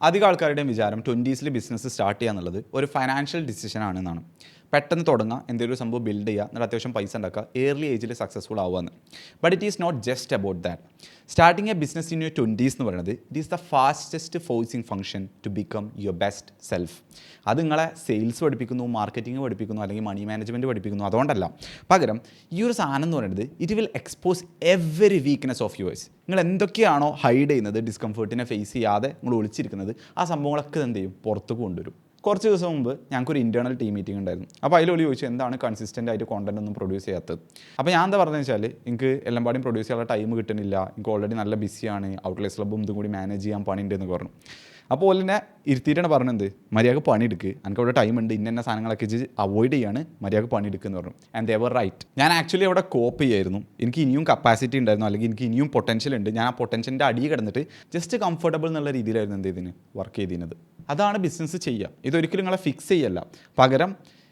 അധികം ആൾക്കാരുടെയും വിചാരം 20s ബിസിനസ് സ്റ്റാർട്ട് ചെയ്യുക എന്നുള്ളത് ഒരു ഫൈനാൻഷ്യൽ ഡിസിഷൻ ആണെന്നാണ്. പെട്ടെന്ന് തുടങ്ങുക, എന്തെങ്കിലും ഒരു സംഭവം ബിൽഡ് ചെയ്യുക, എന്നിട്ട് അത്യാവശ്യം പൈസ ഉണ്ടാക്കുക, ഏർലി ഏജിൽ സക്സസ്ഫുൾ ആവുകയെന്ന്. But it is not just about that. Starting a business in your 20s എന്ന് പറയുന്നത് it is the fastest forcing function to become your best self. അത് നിങ്ങളെ സെയിൽസ് പഠിപ്പിക്കുന്നു, മാർക്കറ്റിംഗ് പഠിപ്പിക്കുന്നു, അല്ലെങ്കിൽ മണി മാനേജ്മെൻറ്റ് പഠിപ്പിക്കുന്നു. അതുകൊണ്ടല്ല, പകരം ഈ ഒരു സാധനം എന്ന് പറയുന്നത് it will expose every weakness of yours. നിങ്ങൾ എന്തൊക്കെയാണോ ഹൈഡ് ചെയ്യുന്നത്, ഡിസ്കംഫേർട്ടിനെ ഫേസ് ചെയ്യാതെ നിങ്ങൾ ഒളിച്ചിരിക്കുന്നത്, ആ സംഭവങ്ങളൊക്കെ എന്ത് ചെയ്യും, പുറത്തേക്ക് കൊണ്ടുവരും. കുറച്ച് ദിവസം മുമ്പ് ഞങ്ങൾക്കൊരു ഇൻറ്റേർണൽ ടീം മീറ്റിംഗ് ഉണ്ടായിരുന്നു. അപ്പോൾ അതിൽ ചോദിച്ചു എന്താണ് കൺസിസ്റ്റൻ്റ് ആയിട്ട് കോണ്ടന്റ് ഒന്നും പ്രൊഡ്യൂസ് ചെയ്യാത്തത്. അപ്പോൾ ഞാൻ എന്താ പറഞ്ഞതെന്ന് വെച്ചാൽ, എനിക്ക് എല്ലാം പാടും പ്രൊഡ്യൂസ് ചെയ്യാനുള്ള ടൈം കിട്ടുന്നില്ല, എനിക്ക് ഓൾറെഡി നല്ല ബിസിയാണ്, ഔട്ട്ലെറ്റ്സ് ക്ലബ്ബും ഇതും കൂടി മാനേജ് ചെയ്യാൻ പണിയുണ്ടെന്ന് പറഞ്ഞു. അപ്പോൾ ഓലിനെ ഇരുത്തിയിട്ടാണ് പറഞ്ഞത്, മര്യാദക്ക് പണിയെടുക്കുക, എനിക്ക് അവിടെ ടൈം ഉണ്ട്, ഇന്ന സാധനങ്ങളൊക്കെ അവോയ്ഡ് ചെയ്യാണ്, മര്യാദക്ക് പണിയെടുക്കുക എന്ന് പറഞ്ഞു. And they were right. ഞാൻ ആക്ച്വലി അവിടെ കോപ്പ് ചെയ്യായിരുന്നു. എനിക്ക് ഇനിയും കപ്പാസിറ്റി ഉണ്ടായിരുന്നു, അല്ലെങ്കിൽ എനിക്ക് ഇനിയും പൊട്ടൻഷ്യൽ ഉണ്ട്. ഞാൻ ആ പൊട്ടൻഷ്യലിൻ്റെ അടിയിൽ കിടന്നിട്ട് ജസ്റ്റ് കംഫർട്ടബിൾ എന്നുള്ള രീതിയിലായിരുന്നു എന്ത് ചെയ്തതിന് വർക്ക് ചെയ്തിരുന്നത്. അതാണ് ബിസിനസ് ചെയ്യുക. ഇതൊരിക്കലും നിങ്ങളെ ഫിക്സ് ചെയ്യല്ല, പകരം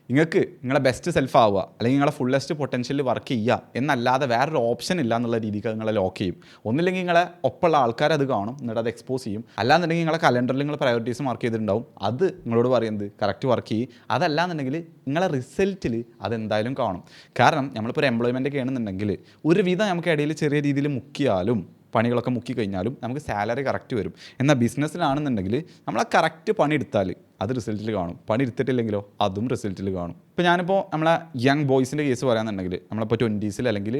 നിങ്ങൾക്ക് നിങ്ങളെ ബെസ്റ്റ് സെൽഫ് ആവുക, അല്ലെങ്കിൽ നിങ്ങളെ ഫുള്ളസ്റ്റ് പൊട്ടൻഷ്യലിൽ വർക്ക് ചെയ്യുക എന്നല്ലാതെ വേറൊരു ഓപ്ഷൻ ഇല്ല എന്നുള്ള രീതിക്ക് നിങ്ങളെ ലോക്ക് ചെയ്യും. ഒന്നില്ലെങ്കിൽ നിങ്ങളെ ഒപ്പമുള്ള ആൾക്കാർ അത് കാണും, എന്നിട്ട് അത് എക്സ്പോസ് ചെയ്യും. അല്ലാന്നുണ്ടെങ്കിൽ നിങ്ങളെ കലണ്ടറിൽ നിങ്ങൾ പ്രയോറിറ്റീസ് മാർക്ക് ചെയ്തിട്ടുണ്ടാവും, അത് നിങ്ങളോട് പറയുന്നത് കറക്റ്റ് വർക്ക് ചെയ്യും. അതല്ലാന്നുണ്ടെങ്കിൽ നിങ്ങളെ റിസൾട്ടിൽ അതെന്തായാലും കാണും. കാരണം നമ്മളിപ്പോൾ ഒരു എംപ്ലോയ്മെൻറ്റൊക്കെ ആണെന്നുണ്ടെങ്കിൽ ഒരുവിധം നമുക്ക് ഇടയിൽ ചെറിയ രീതിയിൽ മുക്കിയാലും പണികളൊക്കെ മുക്കി കഴിഞ്ഞാലും നമുക്ക് സാലറി കറക്റ്റ് വരും. എന്നാൽ ബിസിനസ്സിലാണെന്നുണ്ടെങ്കിൽ നമ്മൾ ആ കറക്റ്റ് പണി എടുത്താൽ അത് റിസൾട്ടിൽ കാണും, പണി എടുത്തിട്ടില്ലെങ്കിലോ അതും റിസൾട്ടിൽ കാണും. ഇപ്പോൾ ഞാനിപ്പോൾ നമ്മളെ യങ് ബോയ്സിൻ്റെ കേസ് പറയാമെന്നുണ്ടെങ്കിൽ, നമ്മളിപ്പോൾ 20s അല്ലെങ്കിൽ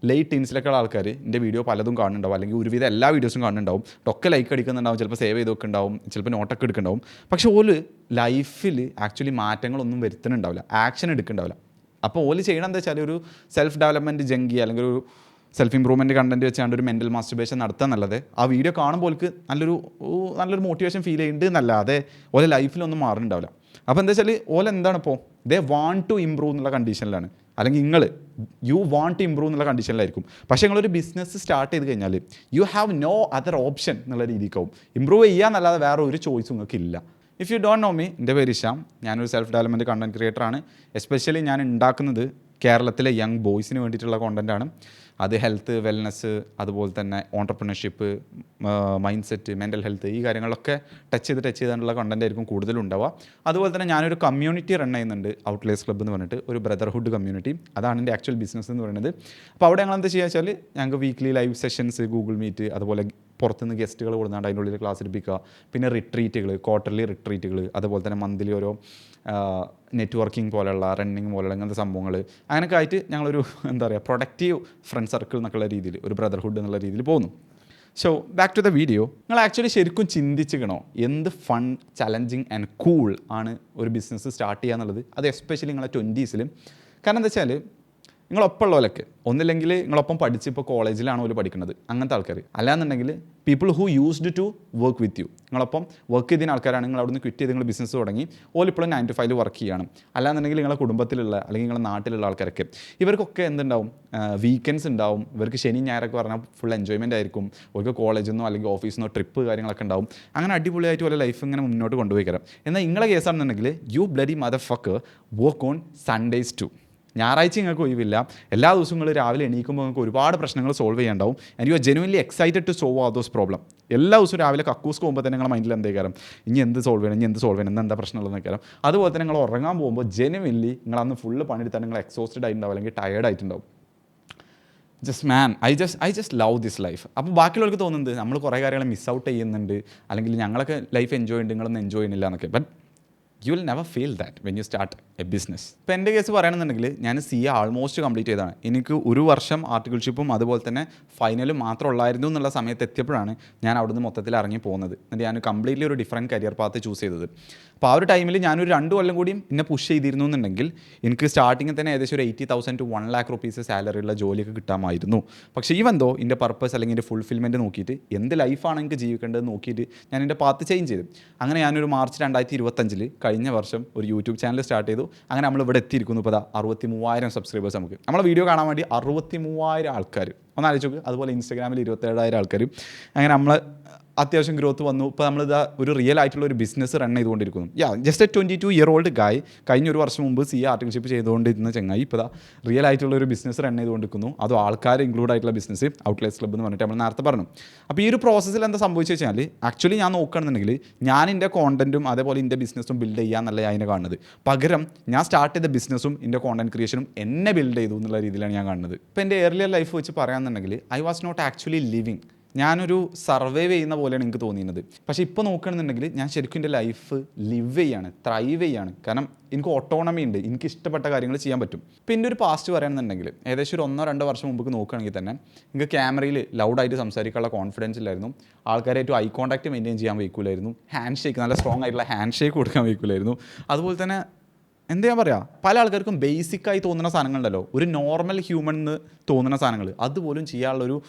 ലേറ്റ് ടീൻസിലൊക്കെ ഉള്ള ആൾക്കാർ എൻ്റെ വീഡിയോ പലതും കാണുന്നുണ്ടാവും, അല്ലെങ്കിൽ ഒരുവിധം എല്ലാ വീഡിയോസും കാണുന്നുണ്ടാവും, ഒക്കെ ലൈക്ക് അടിക്കുന്നുണ്ടാവും, ചിലപ്പോൾ സേവ് ചെയ്ത് വെക്കുന്നുണ്ടാവും, ചിലപ്പോൾ നോട്ടൊക്കെ എടുക്കുന്നുണ്ടാവും. പക്ഷേ ഓല് ലൈഫിൽ ആക്ച്വലി മാറ്റങ്ങളൊന്നും വരുത്തുന്നുണ്ടാവില്ല, ആക്ഷൻ എടുക്കുന്നുണ്ടാവില്ല. അപ്പോൾ ഓല് ചെയ്യണം എന്താ വെച്ചാൽ ഒരു സെൽഫ് ഡെവലപ്മെൻറ്റ് ജങ്കി അല്ലെങ്കിൽ ഒരു സെൽഫ് ഇമ്പ്രൂവ്മെൻറ്റ് കണ്ടൻറ്റ് വെച്ചാണ്ട് ഒരു മെൻ്റൽ മാസ്റ്റർബേഷൻ നടത്തുക എന്നുള്ളത് ആ വീഡിയോ കാണുമ്പോൾ നല്ലൊരു മോട്ടിവേഷൻ ഫീൽ ചെയ്യുന്നുണ്ട് എന്നല്ലാതെ ഓലെ ലൈഫിലൊന്നും മാറുന്നുണ്ടാവില്ല. അപ്പോൾ എന്താ വെച്ചാൽ എന്താണ് ഇപ്പോൾ ദേ വാണ്ട് ടു ഇമ്പ്രൂവ് എന്നുള്ള കണ്ടീഷനിലാണ്, അല്ലെങ്കിൽ യു വാണ്ട് ടു ഇമ്പ്രൂവ് എന്നുള്ള കണ്ടീഷനിലായിരിക്കും. പക്ഷേ നിങ്ങളൊരു ബിസിനസ് സ്റ്റാർട്ട് ചെയ്ത് കഴിഞ്ഞാൽ you have no other option എന്നുള്ള രീതിക്കാവും. ഇമ്പ്രൂവ് ചെയ്യുക എന്നല്ലാതെ വേറെ ഒരു ചോയ്സും നിങ്ങൾക്ക് ഇല്ല. If you don't know me, എൻ്റെ പേര് ഇഷാം, ഞാനൊരു സെൽഫ് ഡെവലപ്മെൻറ്റ് കണ്ടൻറ് ക്രിയേറ്ററാണ്. എസ്പെഷ്യലി ഞാൻ ഉണ്ടാക്കുന്നത് കേരളത്തിലെ യങ് ബോയ്സിന് വേണ്ടിയിട്ടുള്ള കോണ്ടൻറ്റാണ്. അത് ഹെൽത്ത്, വെൽനെസ്, അതുപോലെ തന്നെ entrepreneurship, mind set, mental health, ഈ കാര്യങ്ങളൊക്കെ ടച്ച് ചെയ്തിട്ടുള്ള കണ്ടൻ്റ് ആയിരിക്കും കൂടുതലും ഉണ്ടാവുക. അതുപോലെ തന്നെ ഞാനൊരു കമ്മ്യൂണിറ്റി റൺ ചെയ്യുന്നുണ്ട്, ഔട്ട്ലെറ്റ്സ് ക്ലബ്ബ് എന്ന് പറഞ്ഞിട്ട് ഒരു ബ്രദർഹുഡ് കമ്മ്യൂണിറ്റി. അതാണ് എൻ്റെ ആക്ച്വൽ ബിസിനസ് എന്ന് പറയുന്നത്. അപ്പോൾ അവിടെ ഞങ്ങൾ എന്താ ചെയ്യുക വെച്ചാൽ, ഞങ്ങൾക്ക് weekly live sessions, Google Meet, അതുപോലെ പുറത്തുനിന്ന് ഗസ്റ്റുകൾ കൊടുക്കുന്നുണ്ട്, അതിൻ്റെ ഉള്ളിൽ ക്ലാസ് എടുപ്പിക്കുക. പിന്നെ റിട്രീറ്റുകൾ, ക്വാർട്ടർലി റിട്രീറ്റുകൾ, അതുപോലെ തന്നെ മന്ത്ലി ഓരോ നെറ്റ്വർക്കിംഗ് പോലെയുള്ള, റണ്ണിങ് പോലെയുള്ള അങ്ങനത്തെ സംഭവങ്ങൾ, അങ്ങനെയൊക്കെ ആയിട്ട് ഞങ്ങളൊരു പ്രൊഡക്റ്റീവ് ഫ്രണ്ട് സർക്കിൾ എന്നൊക്കെയുള്ള രീതിയിൽ, ഒരു ബ്രദർഹുഡ് എന്നുള്ള രീതിയിൽ പോകുന്നു. So back to the video. നിങ്ങൾ ആക്ച്വലി ശരിക്കും ചിന്തിച്ചിക്കണോ എന്ത് ഫൺ, ചലഞ്ചിങ് ആൻഡ് കൂൾ ആണ് ഒരു ബിസിനസ് സ്റ്റാർട്ട് ചെയ്യുക എന്നുള്ളത്? അത് എസ്പെഷ്യലി നിങ്ങളെ 20s. കാരണം എന്താ വെച്ചാൽ നിങ്ങളൊപ്പമുള്ളവരൊക്കെ ഒന്നില്ലെങ്കിൽ നിങ്ങളൊപ്പം പഠിച്ച് ഇപ്പോൾ കോളേജിലാണ് ഓല് പഠിക്കുന്നത്, അങ്ങനത്തെ ആൾക്കാർ. അല്ലാന്നുണ്ടെങ്കിൽ people who used to work with you, നിങ്ങളൊപ്പം വർക്ക് ചെയ്തിരുന്ന ആൾക്കാരാണ്. നിങ്ങൾ അവിടെ നിന്ന് ക്വിറ്റ് ചെയ്ത് നിങ്ങൾ ബിസിനസ് തുടങ്ങി, ഓലിപ്പോഴും 9 to 5 വർക്ക് ചെയ്യണം. അല്ലാന്നുണ്ടെങ്കിൽ നിങ്ങളുടെ കുടുംബത്തിലുള്ള അല്ലെങ്കിൽ നിങ്ങളുടെ നാട്ടിലുള്ള ആൾക്കാരൊക്കെ, ഇവർക്കൊക്കെ എന്തുണ്ടാവും, വീക്കെൻഡ്സ് ഉണ്ടാവും. ഇവർക്ക് ശനി ഞായറൊക്കെ പറഞ്ഞാൽ ഫുൾ എൻജോയ്മെൻ്റ് ആയിരിക്കും. അവർക്ക് കോളേജിൽ നിന്നോ അല്ലെങ്കിൽ ഓഫീസിൽ നിന്നോ ട്രിപ്പ് കാര്യങ്ങളൊക്കെ ഉണ്ടാവും. അങ്ങനെ അടിപൊളിയായിട്ട് പോലെ ലൈഫ് ഇങ്ങനെ മുന്നോട്ട് കൊണ്ടുപോയി തരാം. എന്നാൽ നിങ്ങളുടെ കേസാണെന്നുണ്ടെങ്കിൽ you bloody mother fucker work on Sundays too. ഞായറാഴ്ച നിങ്ങൾക്ക് ഒഴിവില്ല, എല്ലാ ദിവസവും നിങ്ങൾ രാവിലെ എണീക്കുമ്പോൾ നിങ്ങൾക്ക് ഒരുപാട് പ്രശ്നങ്ങൾ സോൾവ് ചെയ്യാണ്ടാവും. And you are genuinely excited to solve ആ ദോസ് പ്രോബ്ലം. എല്ലാ ദിവസവും രാവിലെ കക്കൂസ് പോകുമ്പോൾ തന്നെ നിങ്ങളുടെ മൈൻഡിൽ എന്തേക്കാരം, ഇനി എന്ത് സോൾവ് ചെയ്യണം, എന്താ പ്രശ്നമുള്ളതെന്ന് കാരം. അതുപോലെ തന്നെ നിങ്ങൾ ഉറങ്ങാൻ പോകുമ്പോൾ ജെനുവൻലി നിങ്ങൾ അന്ന് ഫുള്ള് പണിയെടുത്താൽ നിങ്ങൾ എക്സോസ്റ്റഡ് ആയിട്ടുണ്ടാവും, അല്ലെങ്കിൽ ടയേർഡ് ആയിട്ടുണ്ടാവും. I just love this life. അപ്പോൾ ബാക്കിയുള്ളവർക്ക് തോന്നുന്നത് നമ്മൾ കുറേ കാര്യങ്ങൾ മിസ് ഔട്ട് ചെയ്യുന്നുണ്ട്, അല്ലെങ്കിൽ ഞങ്ങളൊക്കെ ലൈഫ് എൻജോയ് ചെയ്യുന്നുണ്ട്, നിങ്ങളൊന്നും എൻജോയ് ചെയ്യുന്നില്ല എന്നൊക്കെ. But you will never feel that when you start a business. ഇപ്പോൾ എൻ്റെ കേസ് പറയുകയാണെന്നുണ്ടെങ്കിൽ ഞാൻ CA ആൾമോസ്റ്റ് കംപ്ലീറ്റ് ചെയ്തതാണ്. എനിക്ക് 1 വർഷം ആർട്ടിക്കിൾഷിപ്പും അതുപോലെ തന്നെ ഫൈനലും മാത്രം ഉള്ളായിരുന്നു എന്നുള്ള സമയത്ത് എത്തിയപ്പോഴാണ് ഞാൻ അവിടുന്ന് മൊത്തത്തിൽ ഇറങ്ങി പോകുന്നത്. എന്നിട്ട് ഞാൻ കംപ്ലീറ്റ്ലി ഒരു ഡിഫറൻറ്റ് കരിയർ പാത്ത് ചൂസ് ചെയ്തത്. അപ്പോൾ ആ ഒരു ടൈമിൽ ഞാനൊരു 2 കൊല്ലം കൂടിയും എന്നെ പുഷ് ചെയ്തിരുന്നു എന്നുണ്ടെങ്കിൽ എനിക്ക് സ്റ്റാർട്ടിങ്ങിൽ തന്നെ ഏകദേശം ഒരു 80,000 to 1 lakh rupees സാലറിയുള്ള ജോലിയൊക്കെ കിട്ടാമായിരുന്നു. പക്ഷേ ഈവെന്തോ എൻ്റെ പർപ്പസ് അല്ലെങ്കിൽ എൻ്റെ ഫുൾഫിൽമെൻറ്റ് നോക്കിയിട്ട് എന്ത് ലൈഫാണ് എനിക്ക് ജീവിക്കേണ്ടത് നോക്കിയിട്ട് ഞാൻ എൻ്റെ പാത്ത് ചേഞ്ച് ചെയ്തു. അങ്ങനെ ഞാനൊരു മാർച്ച് 2025 കഴിഞ്ഞ വർഷം ഒരു യൂട്യൂബ് ചാനൽ സ്റ്റാർട്ട് ചെയ്തു. അങ്ങനെ നമ്മൾ ഇവിടെ എത്തിയിരിക്കുന്നു. ഇപ്പോൾ 63,000 സബ്സ്ക്രൈബേഴ്സ്. നമുക്ക് നമ്മളെ വീഡിയോ കാണാൻ വേണ്ടി 63,000 ആൾക്കാർ, ഒന്ന് ആലോചിച്ച് നോക്ക്. അതുപോലെ ഇൻസ്റ്റാഗ്രാമിൽ 27,000 ആൾക്കാർ. അങ്ങനെ നമ്മൾ അത്യാവശ്യം ഗ്രോത്ത് വന്നു. ഇപ്പോൾ നമ്മളിതാ ഒരു റിയൽ ആയിട്ടുള്ള ഒരു ബിസിനസ് റൺ ചെയ്തുകൊണ്ടിരിക്കുന്നു. ജസ്റ്റ് എ 22-year-old ഗായ് കഴിഞ്ഞ ഒരു വർഷം മുമ്പ് CA ആർട്ടിക്കൽഷിപ്പ് ചെയ്തുകൊണ്ടിരുന്ന ചങ്ങായി ഇപ്പോൾ റിയൽ ആയിട്ടുള്ള ഒരു ബിസിനസ് റൺ ചെയ്തുകൊണ്ടിരിക്കുന്നു. അതും ആൾക്കാർ ഇൻക്ലൂഡ് ആയിട്ടുള്ള ബിസിനസ് ഔട്ട്ലെറ്റ്സ് ക്ലബ്ബ് എന്ന് പറഞ്ഞിട്ട് നമ്മൾ നേരത്തെ പറഞ്ഞു. അപ്പോൾ ഈ ഒരു പ്രോസസ്സിൽ എന്താ സംഭവിച്ചു വെച്ചാൽ ആക്ച്വലി ഞാൻ നോക്കുകയാണെന്നുണ്ടെങ്കിൽ ഞാൻ എൻ്റെ കോണ്ടൻറ്റും അതേപോലെ എൻ്റെ ബിസിനസ്സും ബിൽഡ് ചെയ്യാന്നല്ല ഞാൻ അതിനെ കാണുന്നത്. പകരം ഞാൻ സ്റ്റാർട്ട് ചെയ്ത ബിസിനസ്സും എൻ്റെ കോണ്ടൻറ്റ് ക്രിയേഷനും എന്നെ ബിൽഡ് ചെയ്തു എന്നുള്ള രീതിയിലാണ് ഞാൻ കാണുന്നത്. ഇപ്പോൾ എൻ്റെ ഏർലിയർ ലൈഫ് വെച്ച് പറയാമെന്നുണ്ടെങ്കിൽ I was not actually living. ഞാനൊരു സർവൈവ് ചെയ്യുന്ന പോലെയാണ് എനിക്ക് തോന്നിയിരുന്നത്. പക്ഷേ ഇപ്പോൾ നോക്കുകയാണെന്നുണ്ടെങ്കിൽ ഞാൻ ശരിക്കും എൻ്റെ ലൈഫ് ലിവ് ചെയ്യാണ്, ത്രൈവ് ചെയ്യാണ്. കാരണം എനിക്ക് ഓട്ടോണമി ഉണ്ട്, എനിക്ക് ഇഷ്ടപ്പെട്ട കാര്യങ്ങൾ ചെയ്യാൻ പറ്റും. ഇപ്പോൾ എൻ്റെ ഒരു പാസ്റ്റ് പറയുകയാണെന്നുണ്ടെങ്കിൽ ഏകദേശം ഒരു 1-2 വർഷം മുമ്പ് നോക്കുകയാണെങ്കിൽ തന്നെ എനിക്ക് ക്യാമറയിൽ ലൗഡായിട്ട് സംസാരിക്കാനുള്ള കോൺഫിഡൻസ് ഇല്ലായിരുന്നു. ആൾക്കാരായിട്ട് ഐ കോൺടാക്റ്റ് മെയിൻറ്റെയിൻ ചെയ്യാൻ വയ്ക്കില്ലായിരുന്നു. ഹാൻഡ് ഷേക്ക്, നല്ല സ്ട്രോങ് ആയിട്ടുള്ള ഹാൻഡ് ഷേക്ക് കൊടുക്കാൻ വയ്ക്കില്ലായിരുന്നു. അതുപോലെ തന്നെ എന്താ പറയുക, പല ആൾക്കാർക്കും ബേസിക്കായി തോന്നുന്ന സാധനങ്ങളുണ്ടല്ലോ, ഒരു നോർമൽ ഹ്യൂമൻ എന്ന് തോന്നുന്ന സാധനങ്ങൾ അതുപോലും ചെയ്യാനുള്ളൊരു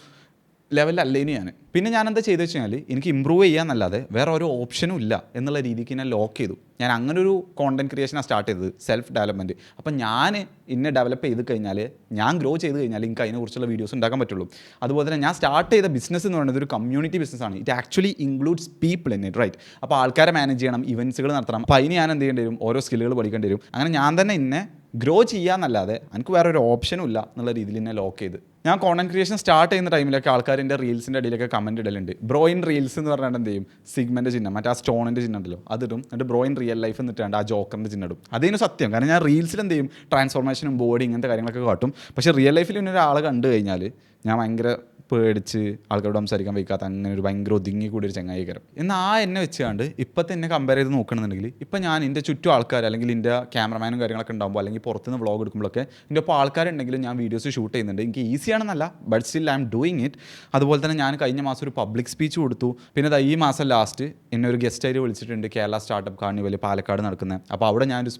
ലെവലല്ലേനു ഞാൻ. പിന്നെ ഞാൻ എന്താ ചെയ്തെന്ന് വെച്ച് കഴിഞ്ഞാൽ എനിക്ക് ഇമ്പ്രൂവ് ചെയ്യാന്നല്ലാതെ വേറെ ഒരു ഓപ്ഷനും ഇല്ല എന്നുള്ള രീതിക്ക് ഞാൻ ലോക്ക് ചെയ്തു. ഞാൻ അങ്ങനെ ഒരു കോണ്ടൻറ്റ് ക്രിയേഷനാണ് സ്റ്റാർട്ട് ചെയ്തത്, സെൽഫ് ഡെവലപ്മെൻറ്റ്. അപ്പം ഞാൻ ഇന്നെ ഡെവലപ്പ് ചെയ്ത് കഴിഞ്ഞാൽ, ഞാൻ ഗ്രോ ചെയ്ത് കഴിഞ്ഞാൽ എനിക്ക് അതിനെക്കുറിച്ചുള്ള വീഡിയോസ് ഉണ്ടാക്കാൻ പറ്റുള്ളൂ. അതുപോലെ തന്നെ ഞാൻ സ്റ്റാർട്ട് ചെയ്ത ബിസിനസ് എന്ന് പറയുന്നത് ഒരു കമ്മ്യൂണിറ്റി ബിസിനസ്സാണ്. It actually includes people in it, right? അപ്പോൾ ആൾക്കാരെ മാനേജ് ചെയ്യണം, ഇവൻറ്റ്സുകൾ നടത്തണം. അപ്പോൾ അതിന് ഞാൻ എന്ത് ചെയ്യേണ്ടി വരും, ഓരോ സ്കില്ലുകൾ പഠിക്കേണ്ടി വരും. അങ്ങനെ ഞാൻ തന്നെ ഇന്നെ ഗ്രോ ചെയ്യാന്നല്ലാതെ എനിക്ക് വേറെ ഒരു ഓപ്ഷനും ഇല്ല എന്നുള്ള രീതിയിൽ എന്നെ ലോക്ക് ചെയ്ത്. ഞാൻ കോണ്ടന്റ് ക്രിയേഷൻ സ്റ്റാർട്ട് ചെയ്യുന്ന ടൈമിലൊക്കെ ആൾക്കാരിൻ്റെ റീൽസിൻ്റെ ഇടയിലൊക്കെ കമൻറ്റ് ഇടലുണ്ട്. ബ്രോയിൻ റീൽസ് എന്ന് പറഞ്ഞാൽ എന്ത് ചെയ്യും, സിഗ്മൻ്റെ ചിഹ്നം, മറ്റേ ആ സ്റ്റോണിൻ്റെ ചിഹ്നം ഉണ്ടല്ലോ അതിടും. എന്നിട്ട് ബ്രോയിൻ റിയൽ ലൈഫ് എന്നിട്ടാണ്ട് ആ ജോക്കറിൻ്റെ ചിഹ്നം ഇടും. അതിന് സത്യം, കാരണം ഞാൻ റീൽസിൽ എന്ത് ചെയ്യും, ട്രാൻസ്ഫോർമേഷനും ബോഡി ഇങ്ങനത്തെ കാര്യങ്ങളൊക്കെ കാട്ടും. പക്ഷേ റിയൽ ലൈഫിൽ പിന്നെ ഒരാളെ കണ്ടു കഴിഞ്ഞാൽ ഞാൻ ഭയങ്കര പേടിച്ച് ആൾക്കാരോട് സംസാരിക്കാൻ വയ്ക്കാത്ത അങ്ങനെ ഒരു ഭയങ്കര ഒതുങ്ങി കൂടി ഒരു ചങ്ങായിക്കരം. എന്നാൽ എന്നെ വെച്ചുകൊണ്ട് ഇപ്പോഴത്തെ എന്നെ കമ്പയർ ചെയ്ത് നോക്കണമെന്നുണ്ടെങ്കിൽ ഇപ്പം ഞാൻ എൻ്റെ ചുറ്റും ആൾക്കാർ അല്ലെങ്കിൽ എൻ്റെ ക്യാമറമാനും കാര്യങ്ങളൊക്കെ ഉണ്ടാകുമ്പോൾ അല്ലെങ്കിൽ പുറത്തുനിന്ന് വ്ളോഗ് എടുക്കുമ്പോഴൊക്കെ എൻ്റെ ഒപ്പം ആൾക്കാരുണ്ടെങ്കിലും ഞാൻ വീഡിയോസ് ഷൂട്ട് ചെയ്യുന്നുണ്ട്. എനിക്ക് ഈസിയാണെന്നല്ല, but still I'm doing it. അതുപോലെ തന്നെ ഞാൻ കഴിഞ്ഞ മാസം ഒരു പബ്ലിക് സ്പീച്ച് കൊടുത്തു. പിന്നെ ഈ മാസം ലാസ്റ്റ് എന്നെ ഒരു ഗസ്റ്റായിട്ട് വിളിച്ചിട്ടുണ്ട്, കേരള സ്റ്റാർട്ടപ്പ് കാർണിവൽ പാലക്കാട് നടക്കുന്നത്. അപ്പോൾ അവിടെ ഞാനൊരു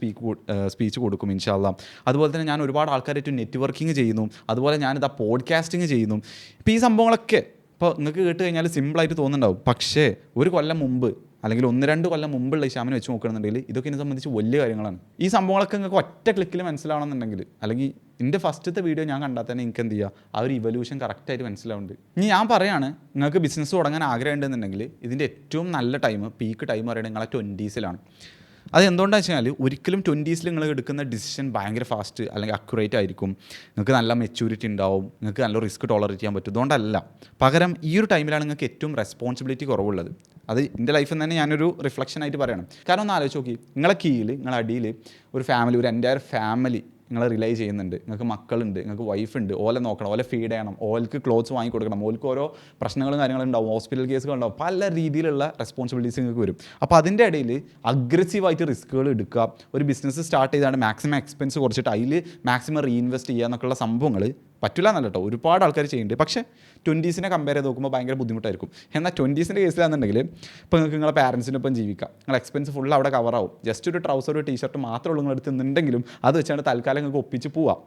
സ്പീച്ച് കൊടുക്കും ഇൻഷാ അല്ലാഹ്. അതുപോലെ തന്നെ ഞാൻ ഒരുപാട് ആൾക്കാരായിട്ട് നെറ്റ്വർക്കിംഗ് ചെയ്യുന്നു. അതുപോലെ ഞാനിതാ പോഡ്കാസ്റ്റിംഗ് ചെയ്യുന്നു. ഇപ്പോൾ ഈ സംഭവങ്ങളൊക്കെ ഇപ്പോൾ നിങ്ങൾക്ക് കേട്ട് കഴിഞ്ഞാൽ സിമ്പിളായിട്ട് തോന്നുന്നുണ്ടാവും. പക്ഷേ ഒരു കൊല്ലം മുമ്പ് അല്ലെങ്കിൽ 1-2 കൊല്ലം മുമ്പുള്ള ഈ ഷാമിനെ വെച്ച് നോക്കുകയാണെന്നുണ്ടെങ്കിൽ ഇതൊക്കെ എന്നെ സംബന്ധിച്ച് വലിയ കാര്യങ്ങളാണ്. ഈ സംഭവങ്ങളൊക്കെ നിങ്ങൾക്ക് ഒറ്റ ക്ലിക്കിൽ മനസ്സിലാവണമെന്നുണ്ടെങ്കിൽ, അല്ലെങ്കിൽ എൻ്റെ ഫസ്റ്റത്തെ വീഡിയോ ഞാൻ കണ്ടാൽ തന്നെ എനിക്ക് എന്ത് ചെയ്യുക, ആ ഒരു ഇവല്യൂഷൻ കറക്റ്റായിട്ട് മനസ്സിലാവുന്നുണ്ട്. ഇനി ഞാൻ പറയുകയാണ്, നിങ്ങൾക്ക് ബിസിനസ് തുടങ്ങാൻ ആഗ്രഹം ഉണ്ടെന്നുണ്ടെങ്കിൽ ഇതിൻ്റെ ഏറ്റവും നല്ല ടൈം, പീക്ക് ടൈം പറയുന്നത് നിങ്ങളെ 20s-ലാണ്. അത് എന്തുകൊണ്ടാണെന്ന് വെച്ച് കഴിഞ്ഞാൽ ഒരിക്കലും 20s നിങ്ങൾ എടുക്കുന്ന ഡിസിഷൻ ഭയങ്കര ഫാസ്റ്റ് അല്ലെങ്കിൽ അക്യുറേറ്റ് ആയിരിക്കും. നിങ്ങൾക്ക് നല്ല മെച്യൂരിറ്റി ഉണ്ടാവും, നിങ്ങൾക്ക് നല്ല റിസ്ക് ടോളറേറ്റ് ചെയ്യാൻ പറ്റും. അതുകൊണ്ടല്ല, പകരം ഈ ഒരു ടൈമിലാണ് നിങ്ങൾക്ക് ഏറ്റവും റെസ്പോൺസിബിലിറ്റി കുറവുള്ളത്. അത് എൻ്റെ ലൈഫിൽ നിന്ന് തന്നെ ഞാനൊരു റിഫ്ലക്ഷൻ ആയിട്ട് പറയണം. കാരണം ഒന്ന് ആലോചിച്ച് നോക്കി, നിങ്ങളെ കീഴിൽ നിങ്ങളെ അടിയിൽ ഒരു ഫാമിലി, ഒരു എൻ്റയർ ഫാമിലി നിങ്ങൾ റിലൈ ചെയ്യുന്നുണ്ട്. നിങ്ങൾക്ക് മക്കളുണ്ട്, നിങ്ങൾക്ക് വൈഫുണ്ട്, ഓലെ നോക്കണം, ഓലെ ഫീഡ് ചെയ്യണം, ഓൽക്ക് ക്ലോത്ത്സ് വാങ്ങി കൊടുക്കണം, ഓൽക്ക് ഓരോ പ്രശ്നങ്ങളും കാര്യങ്ങളും ഉണ്ടാവും, ഹോസ്പിറ്റൽ കേസുകൾ ഉണ്ടാവും, പല രീതിയിലുള്ള റെസ്പോൺസിബിലിറ്റീസ് നിങ്ങൾക്ക് വരും. അപ്പോൾ അതിൻ്റെ ഇടയിൽ അഗ്രസീവായിട്ട് റിസ്ക്കുകൾ എടുക്കുക, ഒരു ബിസിനസ് സ്റ്റാർട്ട് ചെയ്താണ് മാക്സിമം എക്സ്പെൻസ് കുറച്ചിട്ട് അതിൽ മാക്സിമം റീഇൻവെസ്റ്റ് ചെയ്യുക എന്നൊക്കെയുള്ള സംഭവങ്ങൾ പറ്റില്ല എന്നല്ല കേട്ടോ, ഒരുപാട് ആൾക്കാർ ചെയ്യുന്നുണ്ട്. പക്ഷേ 20s കമ്പയർ ചെയ്ത് നോക്കുമ്പോൾ ഭയങ്കര ബുദ്ധിമുട്ടായിരിക്കും. എന്നാൽ 20s കേസിലാണെന്നുണ്ടെങ്കിൽ ഇപ്പോൾ നിങ്ങൾക്ക് നിങ്ങളെ പാരൻസിനൊപ്പം ജീവിക്കാം, നിങ്ങളുടെ എക്സ്പെൻസ് ഫുൾ അവിടെ കവറാവും. ജസ്റ്റ് ഒരു ട്രൗസർ, ഒരു ടീഷർട്ട് മാത്രമേ ഉള്ളൂ നിങ്ങൾ എടുത്തുന്നുണ്ടെങ്കിലും അത് വെച്ചാണ് തൽക്കാലം നിങ്ങൾക്ക് ഒപ്പിച്ച് പോവാം.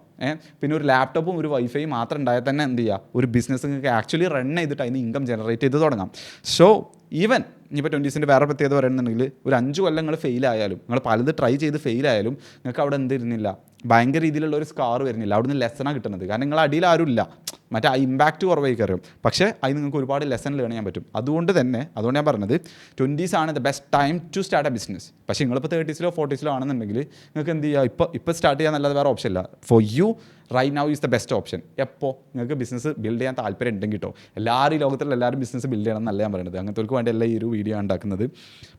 പിന്നെ ഒരു ലാപ്ടോപ്പും ഒരു വൈഫൈ മാത്രം ഉണ്ടായാൽ തന്നെ എന്ത് ചെയ്യുക, ഒരു ബിസിനസ് നിങ്ങൾക്ക് ആക്ച്വലി റൺ ചെയ്തിട്ട് അതിന് ഇൻകം ജനറേറ്റ് ചെയ്ത് തുടങ്ങാം. സോ ഈവൻ ഇനിയിപ്പോൾ 20s വേറെ പ്രത്യേകത പറയുന്നുണ്ടെങ്കിൽ ഒരു 5 കൊല്ലം നിങ്ങൾ ഫെയിലായാലും, നിങ്ങൾ പലത് ട്രൈ ചെയ്ത് ഫെയിലായാലും നിങ്ങൾക്ക് അവിടെ എന്തിരുന്നില്ല, ഭയങ്കര രീതിയിലുള്ള ഒരു സ്കാർ വരുന്നില്ല, അവിടെ നിന്ന് ലെസണാണ് കിട്ടുന്നത്. കാരണം നിങ്ങൾ അടിയിൽ ആരും ഇല്ല, മറ്റേ ആ ഇമ്പാക്റ്റ് കുറവായിരിക്കും അറിയും. പക്ഷേ അതിന് നിങ്ങൾക്ക് ഒരുപാട് ലെസൺ ലേൺ ചെയ്യാൻ പറ്റും. അതുകൊണ്ട് ഞാൻ പറഞ്ഞത് 20s ആണ് the best time to start a business. പക്ഷേ നിങ്ങളിപ്പോൾ 30s-ലോ 40s-ലോ ആണെന്നുണ്ടെങ്കിൽ നിങ്ങൾക്ക് എന്ത് ചെയ്യുക, ഇപ്പോൾ സ്റ്റാർട്ട് ചെയ്യാൻ നല്ലത് വേറെ ഓപ്ഷൻ ഇല്ല. For you right now is the best option. എപ്പോൾ നിങ്ങൾക്ക് ബിസിനസ് ബിൽഡ് ചെയ്യാൻ താല്പര്യം ഉണ്ടെങ്കിൽ കേട്ടോ, എല്ലാവരും ഈ ലോകത്തിലുള്ള എല്ലാവരും ബിസിനസ് ബിൽഡ് ചെയ്യണം എന്നല്ല ഞാൻ പറയുന്നത്, അങ്ങനത്തെ വേണ്ടിയല്ല ഈ ഒരു വീഡിയോ ഉണ്ടാക്കുന്നത്.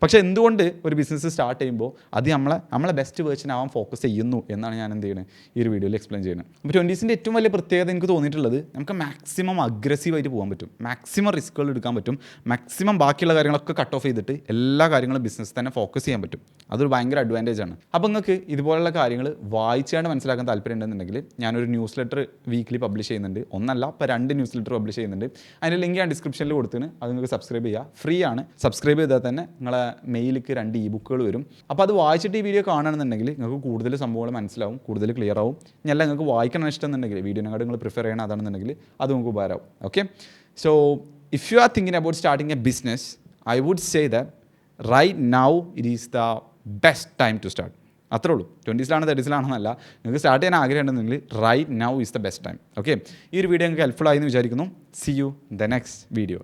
പക്ഷേ എന്തുകൊണ്ട് ഒരു ബിസിനസ് സ്റ്റാർട്ട് ചെയ്യുമ്പോൾ അത് നമ്മളെ ബെസ്റ്റ് വേർഷൻ ആവാൻ ഫോക്കസ് ചെയ്യുന്നു എന്നാണ് ഞാൻ എന്ത് ചെയ്യുന്നത് ഈ ഒരു വീഡിയോയിൽ എക്സ്പ്ലെയിൻ ചെയ്യുന്നത്. അപ്പോൾ 20s-ൻ്റെ ഏറ്റവും വലിയ പ്രത്യേകത എനിക്ക് തോന്നിയിട്ടുള്ളത്, നമുക്ക് മാക്സിമം അഗ്രസീവായിട്ട് പോകാൻ പറ്റും, മാക്സിമം റിസ്ക്കുകൾ എടുക്കാൻ പറ്റും, മാക്സിമം ബാക്കിയുള്ള കാര്യങ്ങളൊക്കെ കട്ട് ഓഫ് ചെയ്തിട്ട് എല്ലാ കാര്യങ്ങളും ബിസിനസ് തന്നെ ഫോക്കസ് ചെയ്യാൻ പറ്റും. അതൊരു ഭയങ്കര അഡ്വാൻറ്റേജ് ആണ്. അപ്പോൾ നിങ്ങൾക്ക് ഇതുപോലുള്ള കാര്യങ്ങൾ വായിച്ചാണ്ട് മനസ്സിലാക്കാൻ താല്പര്യം ഉണ്ടെന്നുണ്ടെങ്കിൽ ഞാനൊരു ന്യൂസ് ലെറ്റർ വീക്ക്ലി പബ്ലിഷ് ചെയ്യുന്നുണ്ട്. ഒന്നല്ല, ഇപ്പോൾ 2 ന്യൂസ് ലെറ്റർ പബ്ലിഷ് ചെയ്യുന്നുണ്ട്. അതിൻ്റെ ലിങ്ക് ഞാൻ ഡിസ്ക്രിപ്ഷനിൽ കൊടുത്തിന്, അത് നിങ്ങൾക്ക് സബ്സ്ക്രൈബ് ചെയ്യുക, ഫ്രീ ആണ്. സബ്സ്ക്രൈബ് ചെയ്താൽ തന്നെ നിങ്ങളെ മെയിലേക്ക് 2 ഇ-ബുക്കുകൾ വരും. അപ്പോൾ അത് വായിച്ചിട്ട് ഈ വീഡിയോ കാണുകയാണെന്നുണ്ടെങ്കിൽ നിങ്ങൾക്ക് കൂടുതൽ സംഭവങ്ങൾ മനസ്സിലാവും, കൂടുതൽ ക്ലിയർ ആവും. ഇനി അല്ല നിങ്ങൾക്ക് വായിക്കണം ഇഷ്ടമെന്നുണ്ടെങ്കിൽ, വീഡിയോനേക്കാൾ നിങ്ങൾ പ്രിഫർ ചെയ്യണം അതാണെന്നുണ്ടെങ്കിൽ അത് നിങ്ങൾക്ക് ഉപകാരമാവും. Okay, so if you are thinking about starting a business, I would say that right now it is the best time to start. അത്രേ ഉള്ളൂ. 20s-ലാണ് 30s-ലാണെന്നല്ല, നിങ്ങൾക്ക് സ്റ്റാർട്ട് ചെയ്യാൻ ആഗ്രഹം ഉണ്ടെങ്കിൽ right now is the best time. Okay, ഈ ഒരു വീഡിയോ നിങ്ങൾക്ക് ഹെൽപ്ഫുൾ ആയി എന്ന് വിചാരിക്കുന്നു. See you the next video.